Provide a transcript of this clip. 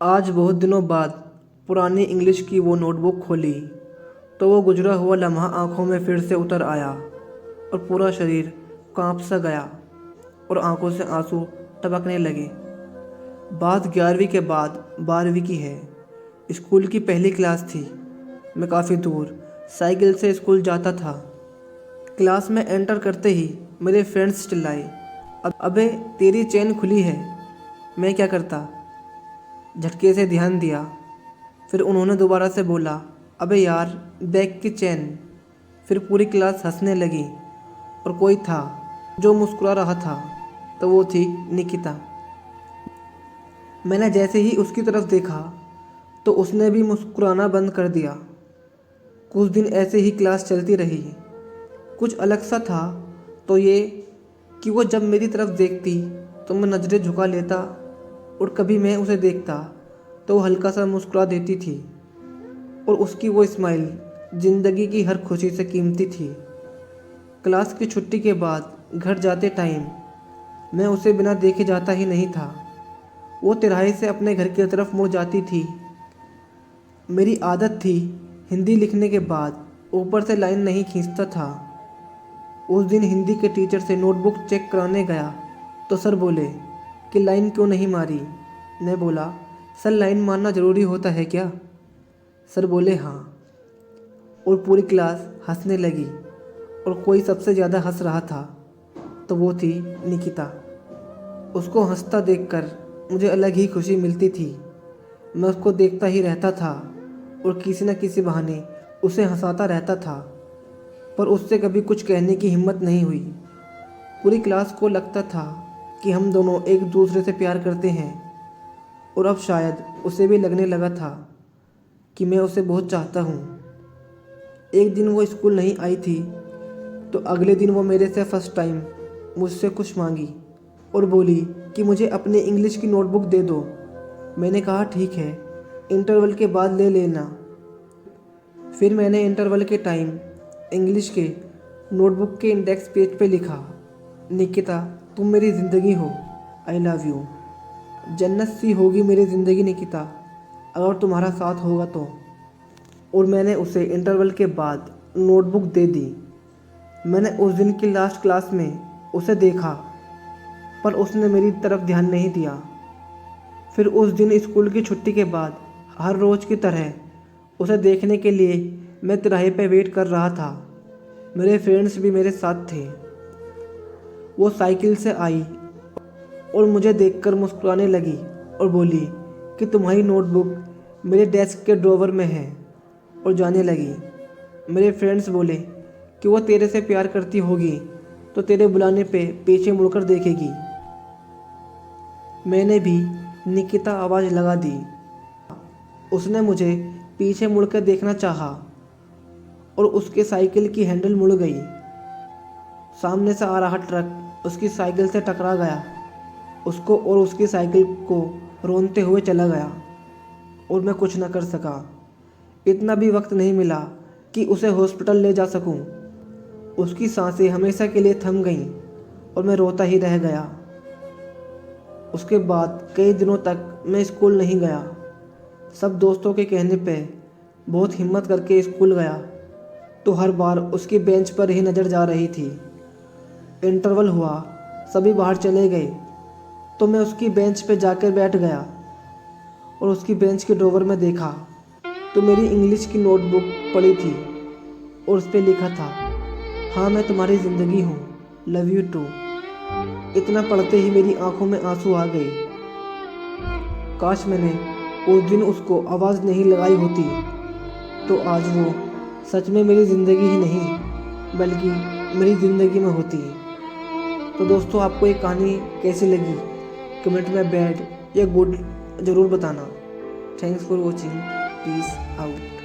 आज बहुत दिनों बाद पुरानी इंग्लिश की वो नोटबुक खोली तो वो गुजरा हुआ लम्हा आंखों में फिर से उतर आया और पूरा शरीर कांप सा गया और आंखों से आंसू टपकने लगे। बात 11वीं के बाद 12वीं की है। स्कूल की पहली क्लास थी। मैं काफ़ी दूर साइकिल से स्कूल जाता था। क्लास में एंटर करते ही मेरे फ्रेंड्स चिल्लाए, अबे तेरी चेन खुली है। मैं क्या करता, झटके से ध्यान दिया। फिर उन्होंने दोबारा से बोला, अबे यार बैग की चेन। फिर पूरी क्लास हंसने लगी और कोई था जो मुस्कुरा रहा था, तो वो थी निकिता। मैंने जैसे ही उसकी तरफ देखा तो उसने भी मुस्कुराना बंद कर दिया। कुछ दिन ऐसे ही क्लास चलती रही। कुछ अलग सा था तो ये कि वो जब मेरी तरफ देखती तो मैं नज़रें झुका लेता और कभी मैं उसे देखता तो वो हल्का सा मुस्कुरा देती थी और उसकी वो स्माइल ज़िंदगी की हर खुशी से कीमती थी। क्लास की छुट्टी के बाद घर जाते टाइम मैं उसे बिना देखे जाता ही नहीं था। वो तिराहे से अपने घर की तरफ मुड़ जाती थी। मेरी आदत थी हिंदी लिखने के बाद ऊपर से लाइन नहीं खींचता था। उस दिन हिंदी के टीचर से नोटबुक चेक कराने गया तो सर बोले कि लाइन क्यों नहीं मारी। मैं बोला, सर लाइन मारना ज़रूरी होता है क्या? सर बोले हाँ। और पूरी क्लास हंसने लगी और कोई सबसे ज़्यादा हंस रहा था तो वो थी निकिता। उसको हंसता देखकर मुझे अलग ही खुशी मिलती थी। मैं उसको देखता ही रहता था और किसी न किसी बहाने उसे हंसाता रहता था, पर उससे कभी कुछ कहने की हिम्मत नहीं हुई। पूरी क्लास को लगता था कि हम दोनों एक दूसरे से प्यार करते हैं और अब शायद उसे भी लगने लगा था कि मैं उसे बहुत चाहता हूँ। एक दिन वो स्कूल नहीं आई थी तो अगले दिन वो मेरे से फर्स्ट टाइम मुझसे कुछ मांगी और बोली कि मुझे अपने इंग्लिश की नोटबुक दे दो। मैंने कहा ठीक है, इंटरवल के बाद ले लेना। फिर मैंने इंटरवल के टाइम इंग्लिश के नोटबुक के इंडेक्स पेज पे लिखा, निकिता तुम मेरी ज़िंदगी हो, आई लव यू। जन्नत सी होगी मेरी ज़िंदगी निकिता अगर तुम्हारा साथ होगा तो। और मैंने उसे इंटरवल के बाद नोटबुक दे दी। मैंने उस दिन की लास्ट क्लास में उसे देखा पर उसने मेरी तरफ ध्यान नहीं दिया। फिर उस दिन स्कूल की छुट्टी के बाद हर रोज़ की तरह उसे देखने के लिए मैं तिराहे पे वेट कर रहा था। मेरे फ्रेंड्स भी मेरे साथ थे। वो साइकिल से आई और मुझे देखकर मुस्कुराने लगी और बोली कि तुम्हारी नोटबुक मेरे डेस्क के ड्रॉवर में है और जाने लगी। मेरे फ्रेंड्स बोले कि वो तेरे से प्यार करती होगी तो तेरे बुलाने पे पीछे मुड़कर देखेगी। मैंने भी निकिता आवाज़ लगा दी। उसने मुझे पीछे मुड़कर देखना चाहा और उसके साइकिल की हैंडल मुड़ गई। सामने से आ रहा ट्रक उसकी साइकिल से टकरा गया, उसको और उसकी साइकिल को रोनते हुए चला गया और मैं कुछ न कर सका। इतना भी वक्त नहीं मिला कि उसे हॉस्पिटल ले जा सकूं। उसकी सांसें हमेशा के लिए थम गईं और मैं रोता ही रह गया। उसके बाद कई दिनों तक मैं स्कूल नहीं गया। सब दोस्तों के कहने पे बहुत हिम्मत करके स्कूल गया तो हर बार उसकी बेंच पर ही नज़र जा रही थी। इंटरवल हुआ, सभी बाहर चले गए तो मैं उसकी बेंच पे जाकर बैठ गया और उसकी बेंच के ड्रॉवर में देखा तो मेरी इंग्लिश की नोटबुक पड़ी थी और उस पर लिखा था, हाँ मैं तुम्हारी ज़िंदगी हूँ, लव यू टू। इतना पढ़ते ही मेरी आंखों में आंसू आ गए। काश मैंने उस दिन उसको आवाज़ नहीं लगाई होती तो आज वो सच में मेरी ज़िंदगी ही नहीं बल्कि मेरी ज़िंदगी में होती। तो दोस्तों, आपको ये कहानी कैसी लगी कमेंट में बैड या गुड ज़रूर बताना। Thanks for watching, peace out.